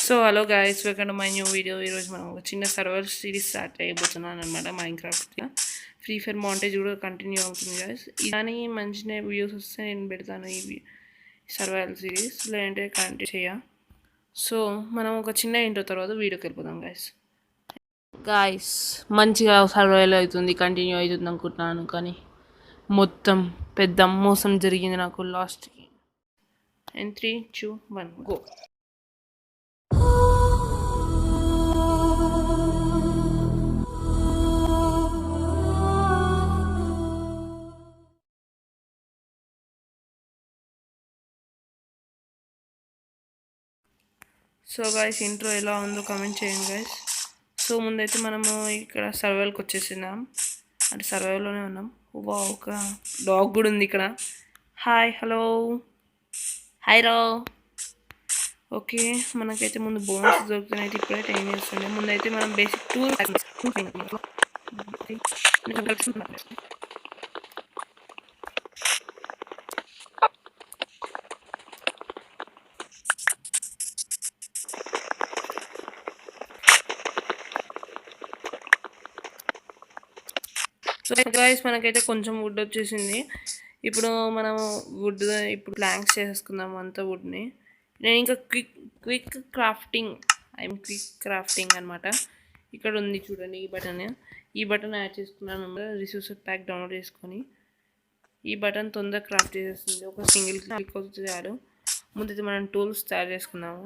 So hello guys, welcome to my new video. ఈరోజు మనం ఒక చిన్న సర్వర్ సిరీస్ స్టార్ట్ అయిపోతున్నాను అనమాట. మైన్క్రాఫ్ట్ ఫ్రీ ఫైర్ మౌంటేజ్ కూడా కంటిన్యూ అవుతుంది గాయస్. కానీ మంచిగా వీడియోస్ వస్తే నేను పెడతాను ఈ సర్వైవల్ సిరీస్, లేదంటే కంటిన్యూ చేయ. సో మనం ఒక చిన్న ఇంటో తర్వాత వీడియోకి వెళ్ళిపోదాం గాయస్. గాయస్ మంచిగా సర్వైవల్ అవుతుంది, కంటిన్యూ అవుతుంది అనుకుంటున్నాను, కానీ మొత్తం పెద్ద మోసం జరిగింది నాకు లాస్ట్కి. And 3, 2, 1 go. So guys intro ఎలా ఉందో కామెంట్ చేయండి గాయస్. సో ముందైతే మనము ఇక్కడ సర్వైవల్కి వచ్చేసినాం, అంటే సర్వైవల్లోనే ఉన్నాం. ఒక డాగ్ కూడా ఉంది ఇక్కడ. హాయ్, హలో, హాయ్ రో. ఓకే, మనకైతే ముందు బోనస్ దొరుకుతున్నాయి. ఇప్పుడే టైం చేస్తుండే. ముందైతే మనం బేసిక్ టూర్ సో గాయస్ మనకైతే కొంచెం వుడ్ వచ్చేసింది. ఇప్పుడు మనం వుడ్ ఇప్పుడు ప్లాంక్స్ చేసుకుందాం అంతా వుడ్ని. నేను ఇంకా క్విక్ క్రాఫ్టింగ్ అనమాట. ఇక్కడ ఉంది చూడండి ఈ బటన్ యాడ్ చేసుకున్నాను. రిసోర్స్ ప్యాక్ డౌన్లోడ్ చేసుకొని ఈ బటన్ తొందరగా క్రాఫ్ట్ చేసేస్తుంది. ఒక సింగిల్ క్లిక్ అవుతుంది చాలు. ముందైతే మనం టూల్స్ తయారు చేసుకున్నాము.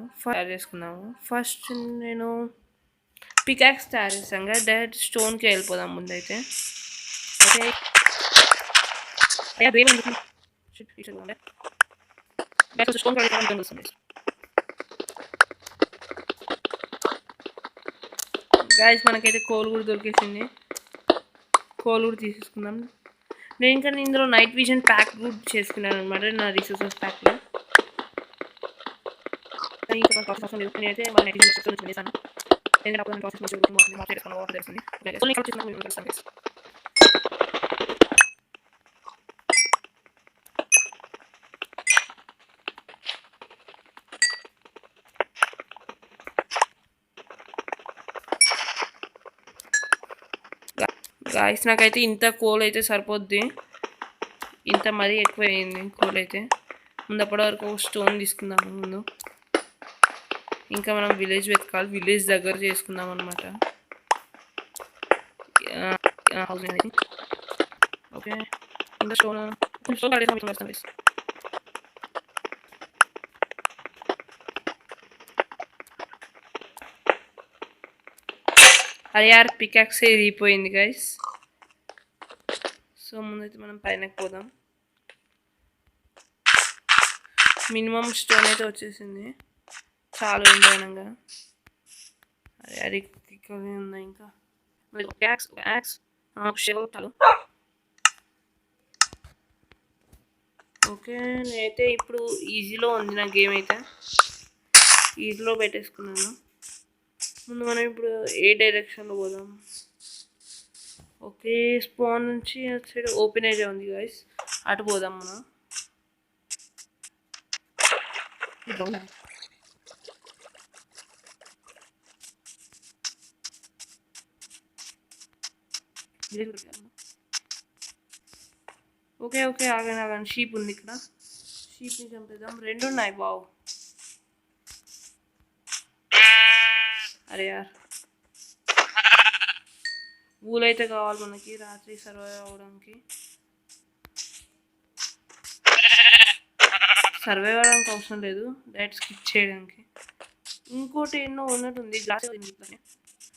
ఫస్ట్ నేను పికాక్స్ తయారు చేస్తాం కదా, డైరెక్ట్ స్టోన్కి వెళ్ళిపోదాం ముందైతే. ఓకే గాయస్ మనకైతే కోల్ కూడా దొరికేసింది. కోల్ కూడా తీసేసుకుందాం. నేను ఇంకా ఇందులో నైట్ విజన్ ప్యాక్ కూడా చేసుకున్నాను అనమాట, నా రిసోర్సెస్ ప్యాక్లో. అయితే మన నైట్ విజన్ చేశాను. గాయస్ నాకైతే ఇంత కోల్ అయితే సరిపోద్ది. ఇంత మరీ ఎక్కువ అయింది కోల్ అయితే. ముందప్పటి వరకు ఒక స్టోన్ తీసుకుందాము ముందు. ఇంకా మనం విలేజ్ వెతకాలి, విలేజ్ దగ్గర చేసుకుందాం అనమాట. ఓకే ఇంకా స్టోన్ అరే యార్ పికాక్స్ ఇరిగిపోయింది గైస్. సో ముందైతే మనం పైనకి పోదాం. మినిమం స్టోన్ అయితే వచ్చేసింది చాలా ఉండగా. అరే అది ఉందా ఇంకా ఓకే నేనైతే ఇప్పుడు ఈజీలో ఉంది నా గేమ్ అయితే. ఈజీలో పెట్టేసుకున్నాను. ముందు మనం ఇప్పుడు ఏ డైరెక్షన్లో పోదాం. ఓకే స్పాన్ నుంచి అటు సైడ్ ఓపెన్ ఏరియా ఉంది గైస్, అటు పోదాం మనం. ఓకే ఓకే ఆగండి, షీప్ ఉంది ఇక్కడ. షీప్ని చంపేద్దాం. 2 ఉన్నాయి. బావు. అరే యార్ ఊలైతే కావాలి మనకి రాత్రి సర్వైవ్ అవడానికి అవసరం లేదు, డైరెక్ట్ స్కిప్ చేయడానికి. ఇంకోటి ఎన్నో ఉన్నట్టుంది గ్లాస్.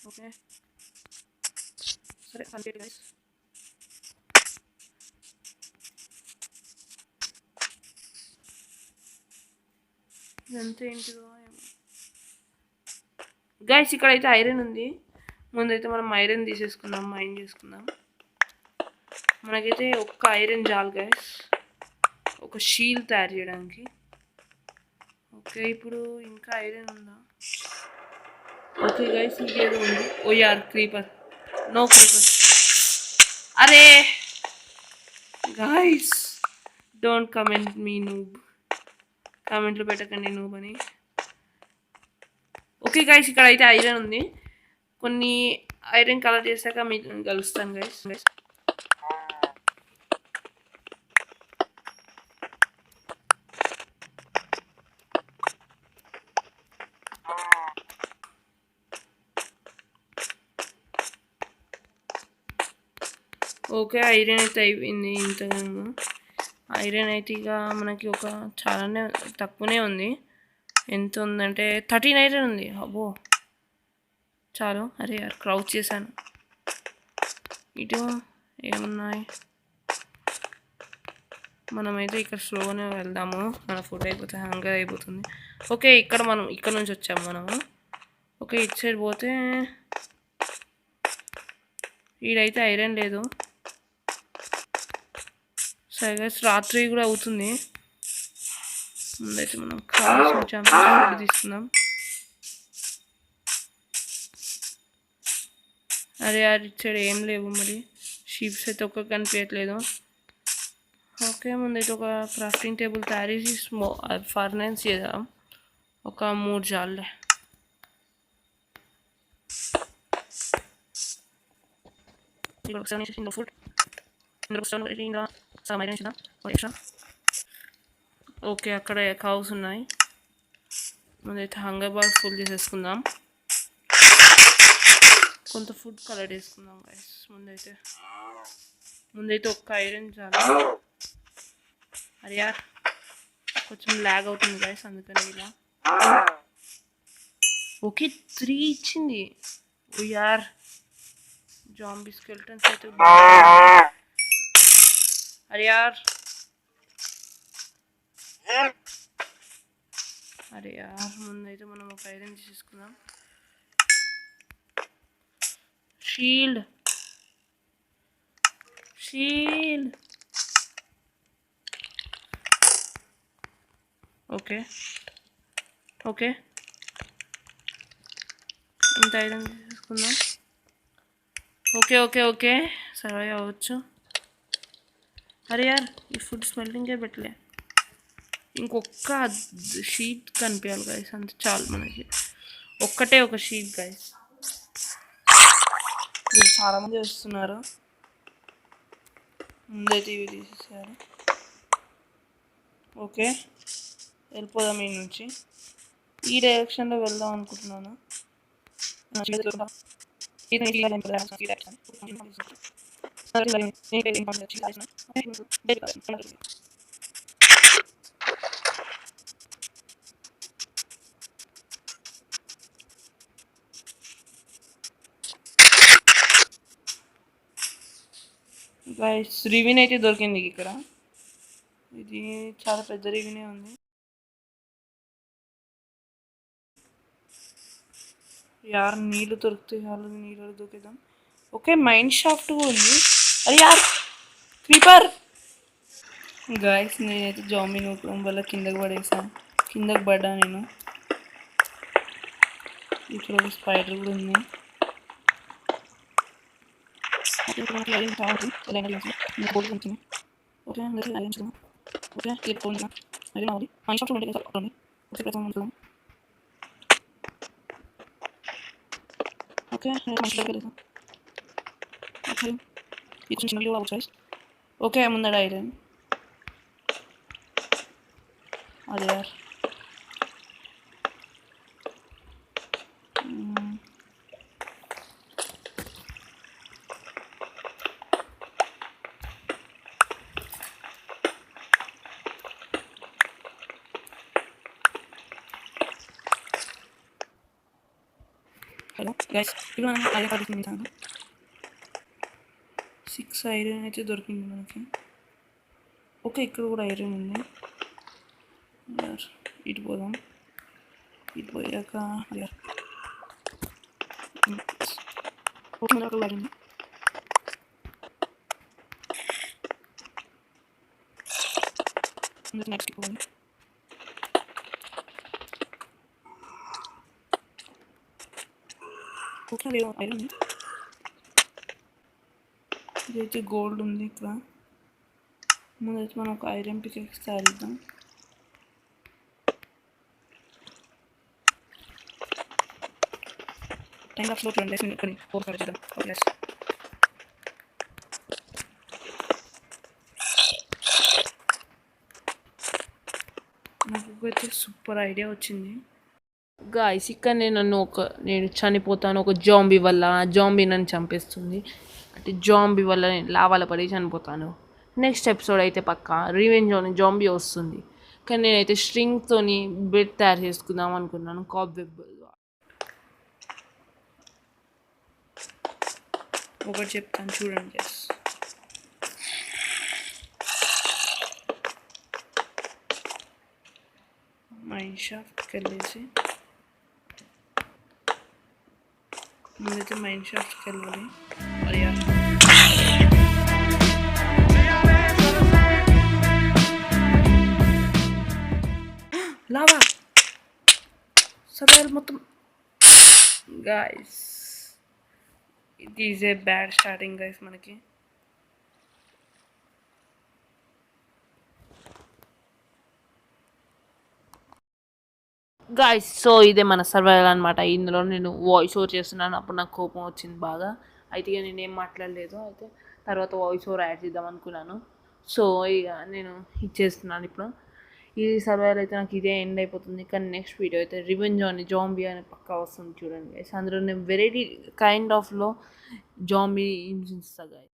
ఓకే సరే కంప్లీట్ గైస్. ఇదంతా ఏంటిదో గైస్. ఇక్కడైతే ఐరన్ ఉంది. ముందైతే మనం ఐరన్ తీసేసుకుందాం, మైండ్ చేసుకుందాం. మనకైతే ఒక్క ఐరన్ చాలు గైస్ ఒక షీల్డ్ తయారు చేయడానికి. ఓకే ఇప్పుడు ఇంకా ఐరన్ ఉందా? ఓకే గైస్ ఇంకేదో ఉంది. ఓ యార్ క్రీపర్, నో క్రీపర్. అరే guys don't comment me noob. కామెంట్లో పెట్టకండి నూబ్ అని. ఓకే గైస్, ఇక్కడ అయితే ఐరన్ ఉంది. కొన్ని ఐరన్ కలర్ చేశాక మీకు కలుస్తాను గైస్. ఓకే, ఐరన్ అయితే అయిపోయింది. ఇంతగా ఐరన్ అయితే ఇక మనకి ఒక చాలానే తక్కువనే ఉంది. ఎంత ఉందంటే 13 ఐరన్ ఉంది. అబ్బో చాలు. అరే యార్, క్రౌచ్ చేశాను. ఇటు ఏమున్నాయి? మనమైతే ఇక్కడ స్లోగానే వెళ్దాము. మన ఫుడ్ అయిపోతే హంగర్ అయిపోతుంది. ఓకే, ఇక్కడ నుంచి వచ్చాము మనము. ఓకే, ఇటు సైడ్ పోతే ఈడైతే ఐరన్ లేదు. సరే గైస్, రాత్రి కూడా అవుతుంది. ముందైతే మనం కావాల్సిన ఫుడ్ తీసుకుందాం. అరే అది ఇచ్చాడు, ఏం లేవు మరి. షీప్స్ అయితే ఒక్క కనిపించట్లేదు. ఓకే, ముందైతే ఒక క్రాఫ్టింగ్ టేబుల్ తయారు చేసి ఫర్నెన్స్ చేద్దాం. ఒక 3 జాలే. ఫుడ్ ఓకే, అక్కడ కౌస్ ఉన్నాయి. ముందైతే హంగర్ బార్ ఫుల్ చేసేసుకుందాం. కొంత ఫుడ్ కలెక్ట్ చేసుకుందాం గైస్. ముందైతే ఒక్క ఐరన్ చాలు. అరే యార్, కొంచెం ల్యాగ్ అవుతుంది గైస్, అందుకని ఇలా. ఓకే, 3 ఇచ్చింది. ఓ యార్, జాంబీ స్కెల్టన్స్ అయితే. అరే యార్, ముందైతే మనం ఒక ఐరన్ తీసుకుందాం. షీల్డ్ ఓకే ఇంత ఐరన్ తీసుకుందాం. ఓకే సర్వైవ్ అవ్వచ్చు. అరే యార్, ఈ ఫుడ్ స్మెల్లింగే పెట్టలే. ఇంకొక షీట్ కనిపించాలి గైస్, అంత చాలు మనకి. ఒక్కటే ఒక షీట్ గైస్. మీరు చాలామంది వస్తున్నారు. ముందైతే ఇవి తీసేసారు. ఓకే, వెళ్ళిపోదాం ఈ నుంచి. ఈ డైరెక్షన్లో వెళ్దాం అనుకుంటున్నాను. గైస్, రివిన్ అయితే దొరికింది ఇక్కడ. ఇది చాలా పెద్ద రివినే ఉంది. యార్, నీళ్ళు దొరికితే చాలు, నీళ్ళు దొరికిద్దాం. ఓకే, మైన్ షాఫ్ట్ కూడా ఉంది. అది యార్, క్రీపర్. గైస్, నేనైతే జాంబీ నూకడం వల్ల కిందకి పడ్డా నేను. ఇక్కడ ఒక స్పైడర్ కూడా ఉంది. ఓకే, ముందడ ఐరన్. అదే యార్, హలో గైస్, ఇప్పుడు మనం ఐరన్ పడుతుంది. 6 ఐరన్ అయితే దొరికింది మనకి. ఓకే, ఇక్కడ కూడా ఐరన్ ఉంది. ఇటు పోదాం. ఇటు పోయాక నెక్స్ట్ పోవాలి. ఓకే, ఐరన్ ఇదైతే గోల్డ్ ఉంది ఇక్కడ. ముందైతే మనం ఒక ఐరన్ పికెక్స్ తయారిద్దాం. టైం లాప్స్లో చూడండి guys, కొన్ని 4 సార్లు చేద్దాం. Okay guys. నాకు అయితే సూపర్ ఐడియా వచ్చింది గాయ్స్. ఇక్కడ నేను చనిపోతాను ఒక జాంబీ వల్ల. జాంబీ నన్ను చంపేస్తుంది, అంటే జాంబీ వల్ల నేను లావాల పడి చనిపోతాను. నెక్స్ట్ ఎపిసోడ్ అయితే పక్కా రివెంజ్ అని జాంబీ వస్తుంది. కానీ నేనైతే స్ట్రింగ్తోని బెడ్ తయారు చేసుకుందాం అనుకున్నాను, కాప్ వెబ్. ఒకటి చెప్తాను చూడండి గైస్. మైన్ షాఫ్ట్కి వెళ్ళేసి ముందైతే మైన్ షాఫ్ట్కి వెళ్ళాలి. మరి లావా సర్వైవల్ మొత్తం guys. It is a bad starting guys మనకి. గాయస్ సో ఇదే మన సర్వైవల్ అనమాట. ఇందులో నేను వాయిస్ ఓవర్ చేస్తున్నాను, అప్పుడు నాకు కోపం వచ్చింది బాగా. అయితే ఇక నేనేం మాట్లాడలేదు. అయితే తర్వాత వాయిస్ ఓవర్ యాడ్ చేద్దాం అనుకున్నాను. సో ఇక నేను ఇచ్చేస్తున్నాను ఇప్పుడు. ఈ సర్వైవల్ అయితే నాకు ఇదే ఎండ్ అయిపోతుంది. కానీ నెక్స్ట్ వీడియో అయితే రివెంజ్ అని జాంబీ అని పక్కా వస్తుంది చూడండి గైస్. అందులో నేను వెరైటీ కైండ్ ఆఫ్లో జాంబీ హింసిస్తా గైస్.